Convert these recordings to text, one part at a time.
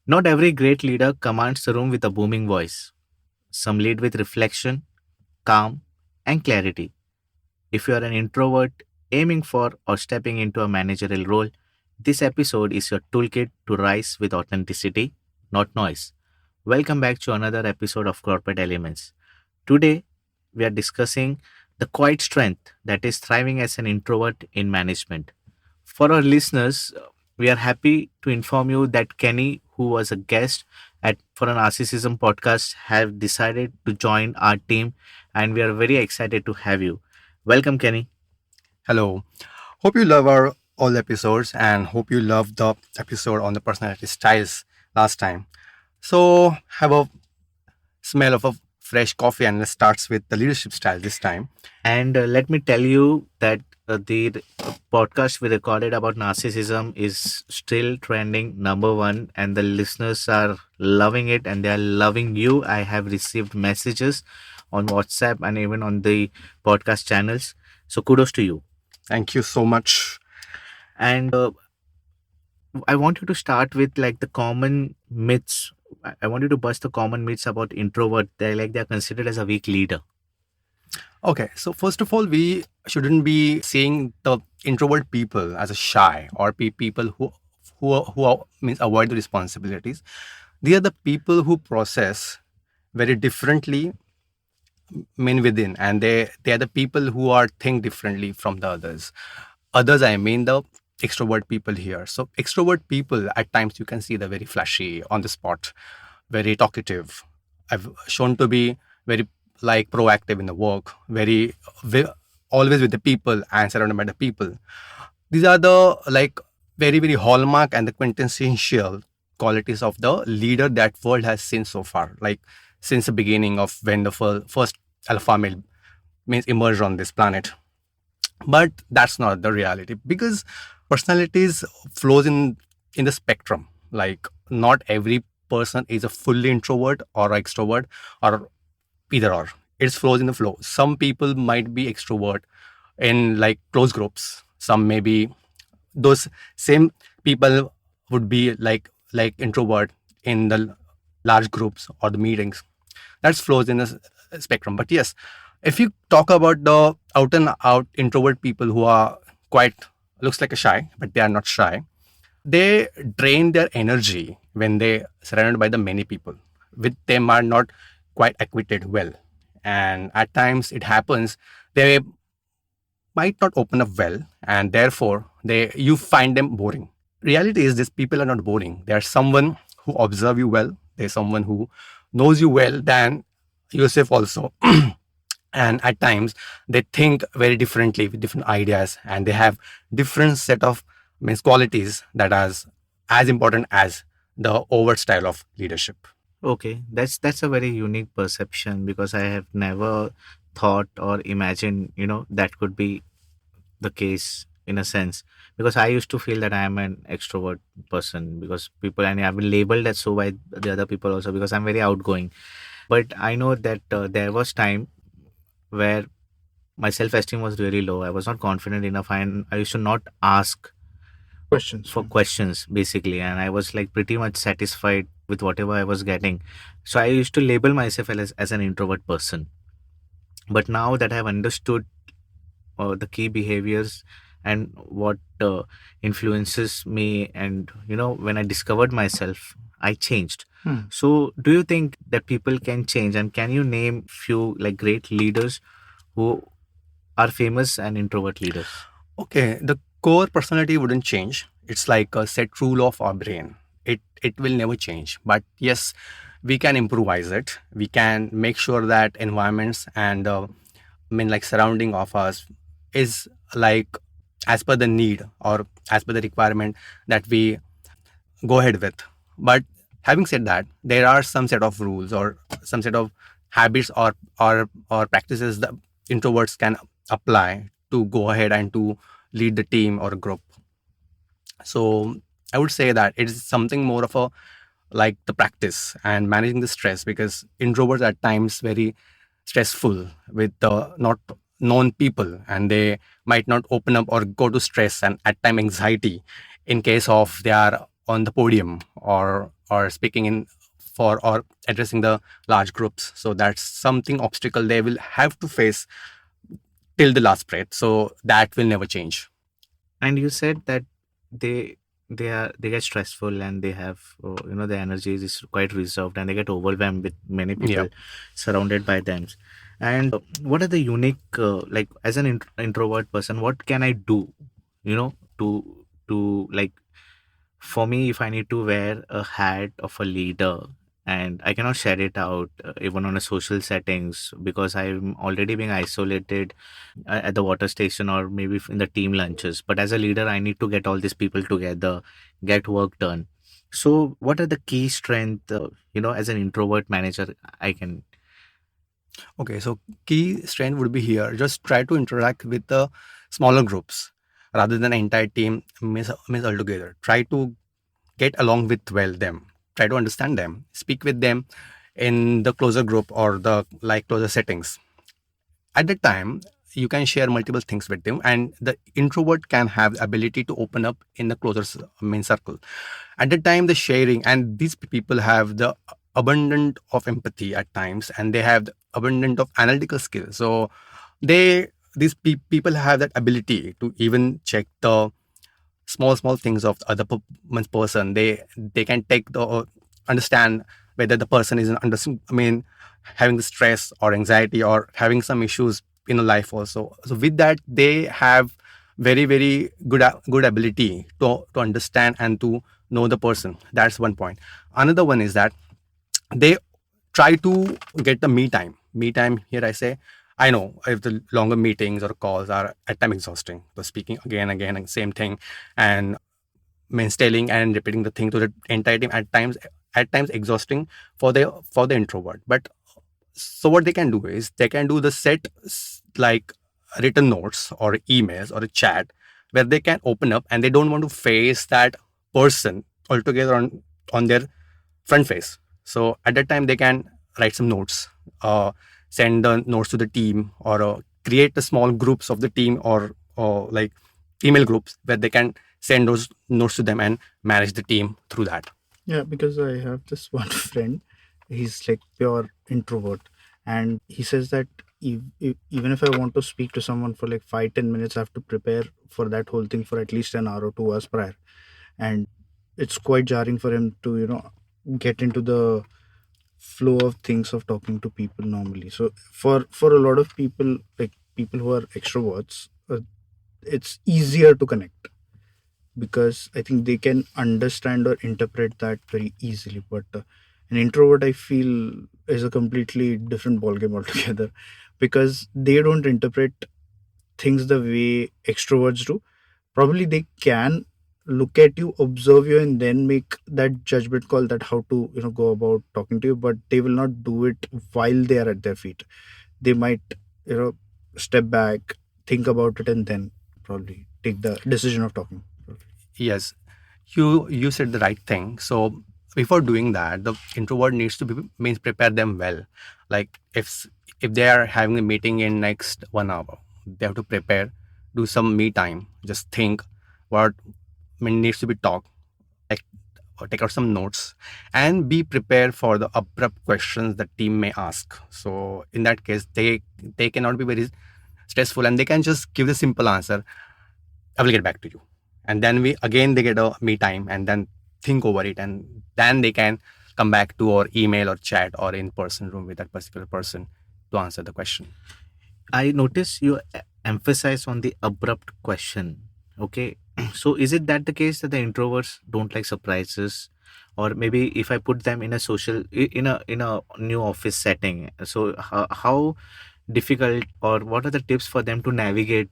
Not every great leader commands the room with a booming voice. Some lead with reflection, calm, and clarity. If you are an introvert aiming for or stepping into a managerial role, this episode is your toolkit to rise with authenticity, not noise. Welcome back to another episode of Corporate Elements. Today, we are discussing the quiet strength that is thriving as an introvert in management. For our listeners, we are happy to inform you that Kenny, who was a guest at for an narcissism podcast, have decided to join our team, and we are very excited to have you. Welcome, Kenny. Hello. Hope you love our all episodes and hope you loved the episode on the personality styles last time. So have a smell of a fresh coffee and let's start with the leadership style this time. And let me tell you that the podcast we recorded about narcissism is still trending number one, and the listeners are loving it and they are loving you. I have received messages on WhatsApp and even on the podcast channels. So kudos to you. Thank you so much. And I want you to start with like the common myths. I want you to bust the common myths about introvert. They're considered as a weak leader. Okay, so first of all, we shouldn't be seeing the introvert people as a shy or people means avoid the responsibilities. They are the people who process very differently mean within, and they are the people who are think differently from the others. I mean the extrovert people here. So extrovert people at times you can see they're very flashy on the spot, very talkative. I've shown to be very like proactive in the work, very always with the people and surrounded by the people. These are the like very hallmark and the quintessential qualities of the leader that world has seen so far, like since the beginning of when the first alpha male means emerged on this planet. But that's not the reality because personalities flows in the spectrum. Like not every person is a fully introvert or extrovert or either or. It flows in the flow. Some people might be extrovert in like close groups. Some may be those same people would be like introvert in the large groups or the meetings. That flows in the spectrum. But yes, if you talk about the out and out introvert people who are quite looks like a shy, but they are not shy, they drain their energy when they surrounded by the many people. With them are not quite acquitted well, and at times it happens they might not open up well, and therefore they you find them boring. Reality is these people are not boring. They are someone who observe you well. They're someone who knows you well than yourself also. And at times they think very differently with different ideas and they have different set of means qualities that are as important as the overt style of leadership. Okay, that's a very unique perception because I have never thought or imagined, that could be the case in a sense. Because I used to feel that I am an extrovert person because people and I've been labeled as so by the other people also because I'm very outgoing. But I know that there was time where my self-esteem was really low. I was not confident enough and I used to not ask Questions. for questions basically, and I was like pretty much satisfied with whatever I was getting. So I used to label myself as an introvert person. But now that I've understood the key behaviors and what influences me, and when I discovered myself, I changed. So do you think that people can change, and can you name few like great leaders who are famous and introvert leaders? Okay, the core personality wouldn't change. It's like a set rule of our brain. It will never change. But yes, we can improvise it. We can make sure that environments and like surrounding of us is like as per the need or as per the requirement that we go ahead with. But having said that, there are some set of rules or some set of habits or practices that introverts can apply to go ahead and to lead the team or a group. So I would say that it is something more of a like the practice and managing the stress because introverts at times very stressful with the not known people and they might not open up or go to stress and at time anxiety in case of they are on the podium or speaking in for or addressing the large groups. So that's something obstacle they will have to face till the last breath. So that will never change. And you said that they they get stressful and they have their energy is quite reserved and they get overwhelmed with many Yeah. people surrounded by them. And what are the unique like as an introvert person, what can I do, to like, for me, if I need to wear a hat of a leader and I cannot share it out even on a social settings because I'm already being isolated at the water station or maybe in the team lunches. But as a leader, I need to get all these people together, get work done. So, what are the key strength, as an introvert manager, I can. Okay, so key strength would be here. Just try to interact with the smaller groups rather than entire team miss altogether. Try to get along with well them. Try to understand them. Speak with them in the closer group or the like closer settings. At that time, you can share multiple things with them, and the introvert can have the ability to open up in the closer main circle. At that time, the sharing, and these people have the abundant of empathy at times, and they have the abundant of analytical skills. So they these people have that ability to even check the small things of the other person. They can take the understand whether the person is under having the stress or anxiety or having some issues in a life also. So with that, they have very good ability to understand and to know the person. That's one point. Another one is that they try to get the me time here. I say, I know if the longer meetings or calls are at time exhausting, so speaking again and same thing, and telling and repeating the thing to the entire team at times exhausting for the introvert. But so what they can do is they can do the like written notes or emails or a chat where they can open up and they don't want to face that person altogether on their front face. So at that time they can write some notes, send the notes to the team, or create the small groups of the team, or like email groups where they can send those notes to them and manage the team through that. Yeah, because I have this one friend. He's like pure introvert, and he says that even if I want to speak to someone for like 5-10 minutes, I have to prepare for that whole thing for at least an hour or 2 hours prior, and it's quite jarring for him to get into the flow of things of talking to people normally. So for a lot of people, like people who are extroverts, it's easier to connect because I think they can understand or interpret that very easily. But an introvert, I feel, is a completely different ballgame altogether because they don't interpret things the way extroverts do. Probably they can look at you, observe you, and then make that judgment call that how to go about talking to you. But they will not do it while they are at their feet. They might you know step back, think about it, and then probably take the decision of talking. Yes, you said the right thing. So before doing that, the introvert needs to be means prepare them well. Like if they are having a meeting in next 1 hour, they have to prepare, do some me time, just think what needs to be talked, like or take out some notes, and be prepared for the abrupt questions the team may ask. So in that case, they cannot be very stressful and they can just give the simple answer, I will get back to you. And then they get a me time and then think over it, and then they can come back to our email or chat or in person room with that particular person to answer the question. I notice you emphasize on the abrupt question. Okay. So is it that the case that the introverts don't like surprises? Or maybe if I put them in a in a new office setting, so how difficult or what are the tips for them to navigate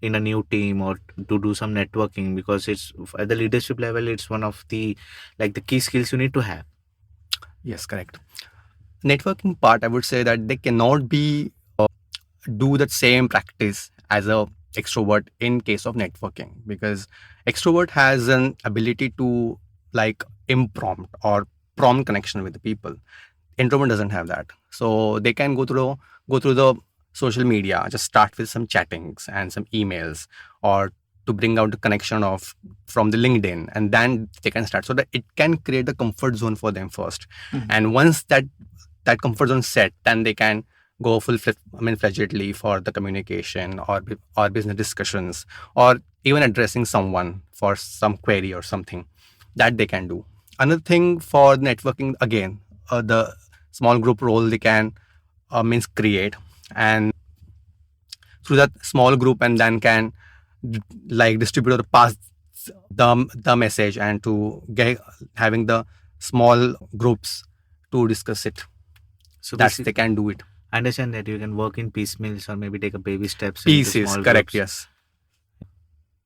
in a new team or to do some networking, because it's at the leadership level, it's one of the like the key skills you need to have. Yes, correct. Networking part, I would say that they cannot be do the same practice as a extrovert in case of networking, because extrovert has an ability to like impromptu or prompt connection with the people. Introvert doesn't have that, so they can go through the social media, just start with some chattings and some emails, or to bring out the connection of from the LinkedIn, and then they can start, so that it can create a comfort zone for them first. And once that comfort zone set, then they can go fledgedly for the communication or business discussions, or even addressing someone for some query or something that they can do. Another thing for networking, again, the small group role they can create, and through that small group, and then can like distribute or pass the message, and to get having the small groups to discuss it. So That's basically, they can do it. I understand that you can work in piecemeals or maybe take a baby steps into Pieces, small correct? groups, Yes.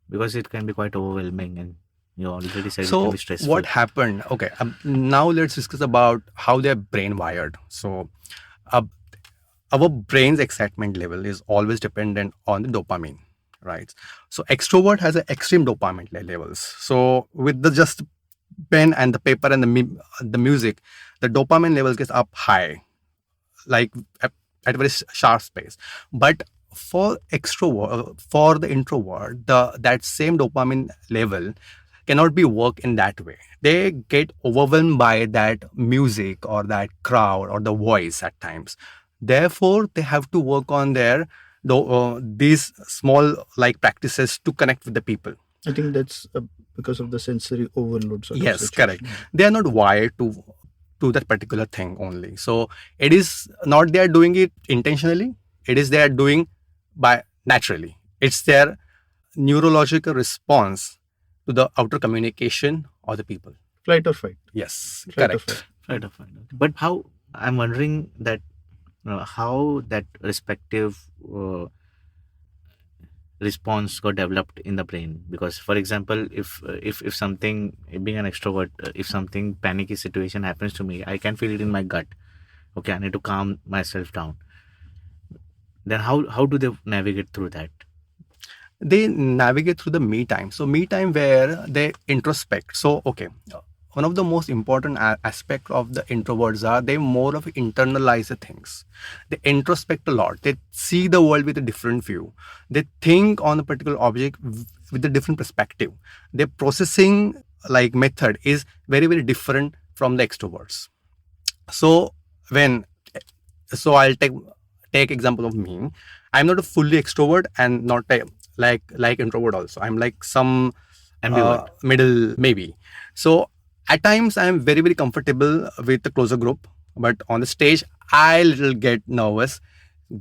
because it can be quite overwhelming, and you already said it can So be stressful. what happened? Okay, now let's discuss about how their brain wired. So uh, our brain's excitement level is always dependent on the dopamine, right? So extrovert has an extreme dopamine levels. So with the just pen and the paper and the music, the dopamine levels gets up high, like at a very sharp space. But for extrovert, for the introvert, that same dopamine level cannot be worked in that way. They get overwhelmed by that music or that crowd or the voice at times. Therefore, they have to work on their these small like practices to connect with the people. I think that's because of the sensory overload sort of Yes, situation. correct. They are not wired to that particular thing only. So it is not they are doing it intentionally. It is they are doing by naturally. It's their neurological response to the outer communication or the people. Flight or fight. Yes, Flight or correct. fight. Right, fine. Okay. But how, I'm wondering that how that respective response got developed in the brain. Because for example, if something, being an extrovert, if something panicky situation happens to me, I can feel it in my gut. Okay, I need to calm myself down. Then how do they navigate through that? They navigate through the me time. So me time where they introspect. So okay, one of the most important aspect of the introverts are they more of internalize the things. They introspect a lot. They see the world with a different view. They think on a particular object with a different perspective. Their processing like method is very, very different from the extroverts. So when so I'll take example of me. I'm not a fully extrovert and not a like introvert also. I'm like some Ambivert. middle maybe. So at times I'm very, very comfortable with the closer group, but on the stage I little get nervous,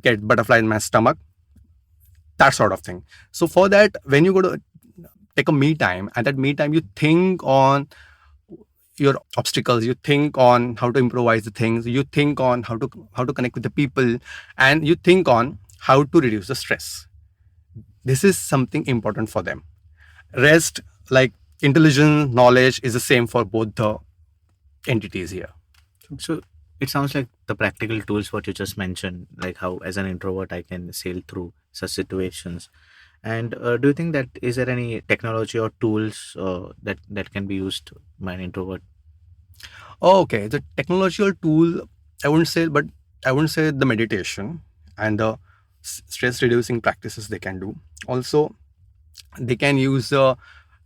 get butterfly in my stomach, that sort of thing. So for that, when you go to take a me time, at that me time you think on your obstacles, you think on how to improvise the things, you think on how to connect with the people, and you think on how to reduce the stress. This is something important for them. Rest, like intelligence, knowledge, is the same for both the entities here. So it sounds like the practical tools what you just mentioned, like how as an introvert I can sail through such situations. And do you think that is there any technology or tools that can be used by an introvert? Okay, the technological tool, I wouldn't say, but I wouldn't say the meditation and the stress reducing practices they can do. Also, they can use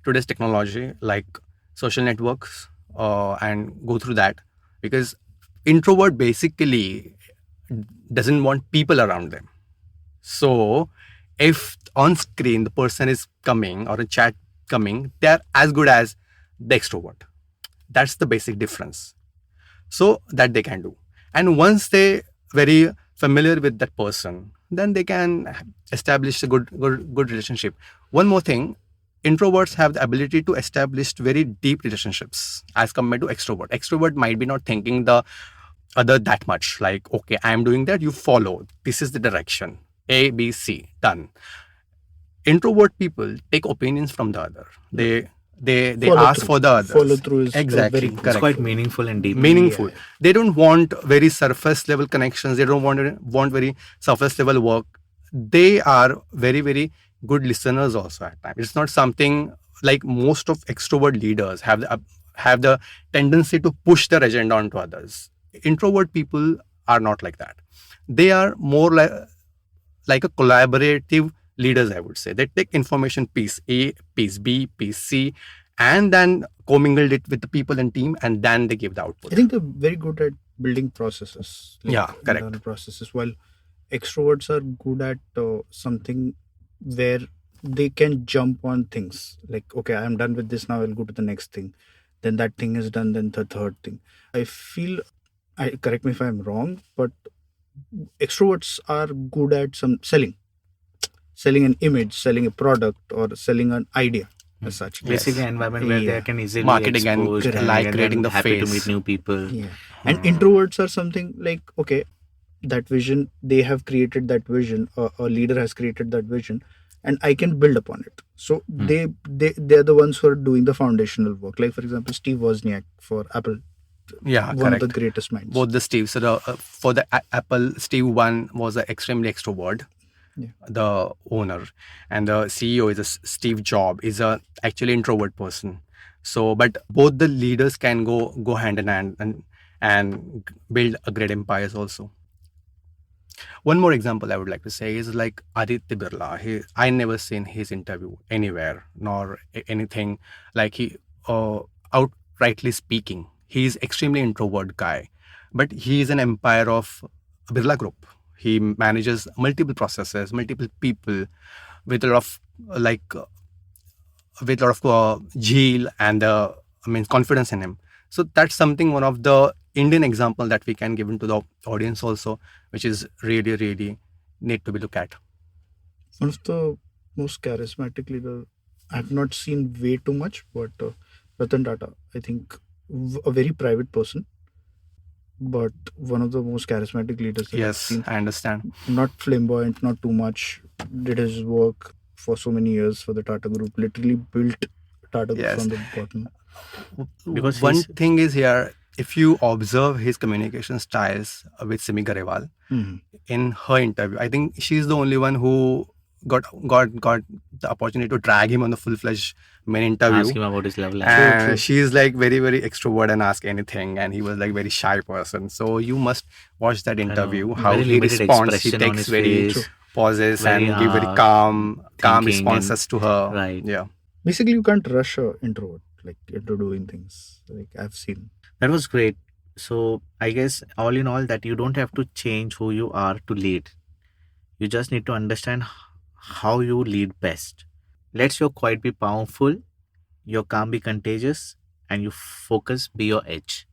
today's technology like social networks and go through that, because introvert basically doesn't want people around them. So if on screen the person is coming or a chat coming, they're as good as the extrovert. That's the basic difference. So that they can do. And once they very familiar with that person, then they can establish a good relationship. One more thing, introverts have the ability to establish very deep relationships as compared to extrovert. Extrovert might be not thinking the other that much, like, okay, I am doing that, you follow, this is the direction, A, B, C, done. Introvert people take opinions from the other. They Follow ask through. for the others. Follow through is exactly very correct. It's quite meaningful and deep. Meaningful. Yeah. They don't want very surface level connections. They don't want very surface level work. They are very, very good listeners also at times. It's not something like most of extrovert leaders have the tendency to push their agenda onto others. Introvert people are not like that. They are more like a collaborative leaders, I would say. They take information piece A, piece B, piece C, and then commingled it with the people and team, and then they give the output. I think they're very good at building processes, like Yeah, correct. internal processes, while extroverts are good at something where they can jump on things. Like, okay, I'm done with this now, I'll go to the next thing. Then that thing is done, then the third thing. I feel, correct me if I'm wrong, but extroverts are good at some selling an image, selling a product, or selling an idea as such. Basically, an environment where Yeah. they can easily Marketing and exposed like and creating then the happy to face. meet new people. Yeah. And introverts are something like, okay, that vision, they have created that vision, a leader has created that vision, and I can build upon it. So they're the ones who are doing the foundational work. Like, for example, Steve Wozniak for Apple, Yeah, one correct. of the greatest minds. Both the Steve. So for the Apple, Steve one was an extremely extrovert, Yeah. the owner, and the CEO is Steve Jobs is a actually introvert person. So, but both the leaders can go hand in hand and build a great empires also. One more example I would like to say is like Aditya Birla. I never seen his interview anywhere nor anything like he outrightly speaking. He's extremely introvert guy, but he is an empire of Birla Group. He manages multiple processes, multiple people with a lot of like with a lot of zeal and confidence in him. So that's something, one of the Indian example that we can give into the audience also, which is really, really need to be looked at. One of the most charismatic leader, I've not seen way too much, but Ratan Tata, I think a very private person, but one of the most charismatic leaders that I've Yes, seen. I understand. Not flamboyant, not too much. Did his work for so many years for the Tata Group. Literally built Tata Group Yes. from the bottom. Because one he's- thing is here, if you observe his communication styles with Simi Garewal Mhm. in her interview, I think she's the only one who got the opportunity to drag him on the full-fledged main interview. ask him about his love life. And True. she's like very, very extrovert and ask anything, and he was like very shy person. So you must watch that interview, how Very he limited responds. He expression on takes his very face. pauses Very, and give very calm thinking responses to her. right. Yeah. Basically, you can't rush a introvert like into doing things. Like I've seen. That was great. So I guess all in all that you don't have to change who you are to lead. You just need to understand how you lead best. Let your quiet be powerful, your calm be contagious, and your focus be your edge.